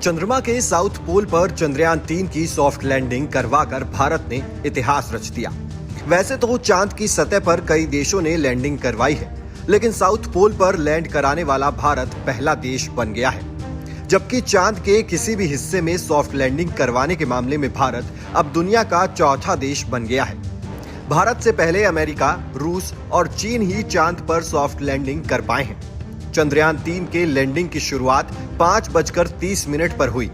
चंद्रमा के south pole पर चंद्रयान-3 की सॉफ्ट लैंडिंग करवाकर भारत ने इतिहास रच दिया। वैसे तो चांद की सतह पर कई देशों ने लैंडिंग करवाई है, लेकिन साउथ पोल पर लैंड कराने वाला भारत पहला देश बन गया है। जबकि चांद के किसी भी हिस्से में सॉफ्ट लैंडिंग करवाने के मामले में भारत अब दुनिया का चौथा देश बन गया है। भारत से पहले अमेरिका, रूस और चीन ही चांद पर सॉफ्ट लैंडिंग कर पाए हैं। चंद्रयान-3 के लैंडिंग की शुरुआत 5:30 पर हुई।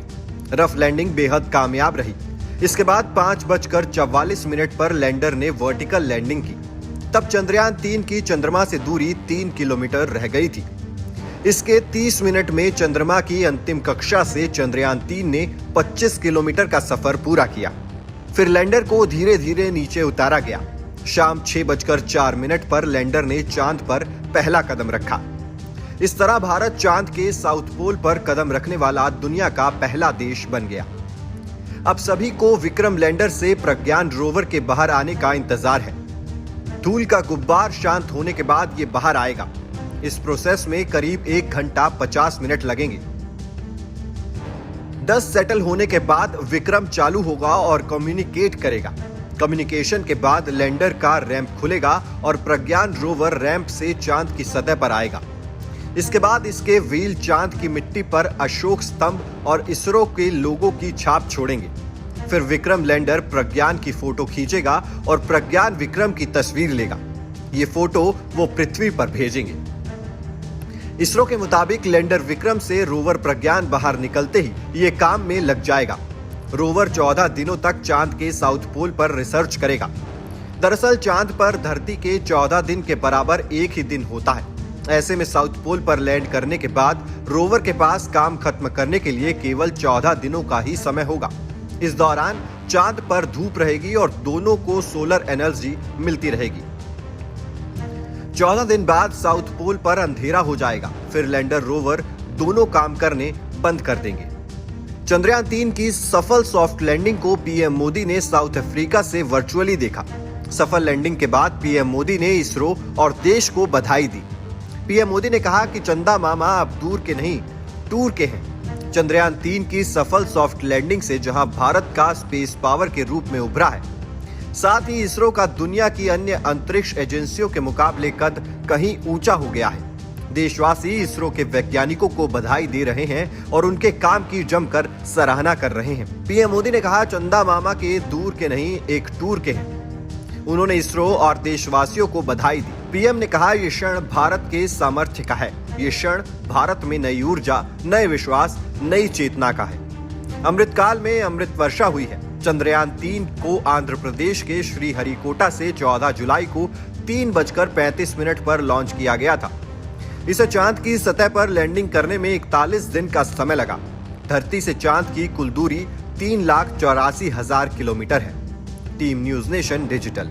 रफ लैंडिंग बेहद कामयाब रही। इसके बाद 5:44 पर लैंडर ने वर्टिकल लैंडिंग की। तब चंद्रयान-3 की चंद्रमा से दूरी 3 किलोमीटर रह गई थी। इसके 30 मिनट में चंद्रमा की अंतिम कक्षा से चंद्रयान-3 ने 25 किलोमीटर का सफर पूरा किया। फिर लैंडर को धीरे धीरे नीचे उतारा गया। शाम 6:04 पर लैंडर ने चांद पर पहला कदम रखा। इस तरह भारत चांद के साउथ पोल पर कदम रखने वाला दुनिया का पहला देश बन गया। अब सभी को विक्रम लैंडर से प्रज्ञान रोवर के बाहर आने का इंतजार है। धूल का गुब्बार शांत होने के बाद ये बाहर आएगा। इस प्रोसेस में करीब 1 घंटा 50 मिनट लगेंगे। डस्ट सेटल होने के बाद विक्रम चालू होगा और कम्युनिकेट करेगा। कम्युनिकेशन के बाद लैंडर का रैंप खुलेगा और प्रज्ञान रोवर रैंप से चांद की सतह पर आएगा। इसके बाद इसके व्हील चांद की मिट्टी पर अशोक स्तंभ और इसरो के लोगो की छाप छोड़ेंगे। फिर विक्रम लैंडर प्रज्ञान की फोटो खींचेगा और प्रज्ञान विक्रम की तस्वीर लेगा। ये फोटो वो पृथ्वी पर भेजेंगे। इसरो के मुताबिक लैंडर विक्रम से रोवर प्रज्ञान बाहर निकलते ही ये काम में लग जाएगा। रोवर 14 दिनों तक चांद के साउथ पोल पर रिसर्च करेगा। दरअसल चांद पर धरती के 14 दिन के बराबर एक ही दिन होता है। ऐसे में साउथ पोल पर लैंड करने के बाद रोवर के पास काम खत्म करने के लिए केवल 14 दिनों का ही समय होगा। इस दौरान चांद पर धूप रहेगी और दोनों को सोलर एनर्जी मिलती रहेगी। 14 दिन बाद साउथ पोल पर अंधेरा हो जाएगा। फिर लैंडर रोवर दोनों काम करने बंद कर देंगे। चंद्रयान-3 की सफल सॉफ्ट लैंडिंग को पीएम मोदी ने साउथ अफ्रीका से वर्चुअली देखा। सफल लैंडिंग के बाद पीएम मोदी ने इसरो और देश को बधाई दी। पीएम मोदी ने कहा कि चंदा मामा अब दूर के नहीं, टूर के हैं। चंद्रयान-3 की सफल सॉफ्ट लैंडिंग से जहां भारत का स्पेस पावर के रूप में उभरा है, साथ ही इसरो का दुनिया की अन्य अंतरिक्ष एजेंसियों के मुकाबले कद कहीं ऊंचा हो गया है। देशवासी इसरो के वैज्ञानिकों को बधाई दे रहे हैं और उनके काम की जमकर सराहना कर रहे हैं। पीएम मोदी ने कहा, चंदा मामा के दूर के नहीं, एक टूर के हैं। उन्होंने इसरो और देशवासियों को बधाई दी। पीएम ने कहा, ये क्षण भारत के सामर्थ्य का है। ये क्षण भारत में नई ऊर्जा, नए विश्वास, नई चेतना का है। अमृतकाल में अमृत वर्षा हुई है। चंद्रयान-3 को आंध्र प्रदेश के श्रीहरिकोटा से 14 जुलाई को 3:35 पर लॉन्च किया गया था। इसे चांद की सतह पर लैंडिंग करने में 41 दिन का समय लगा। धरती से चांद की कुल दूरी 3,84,000 किलोमीटर है। Team news nation digital.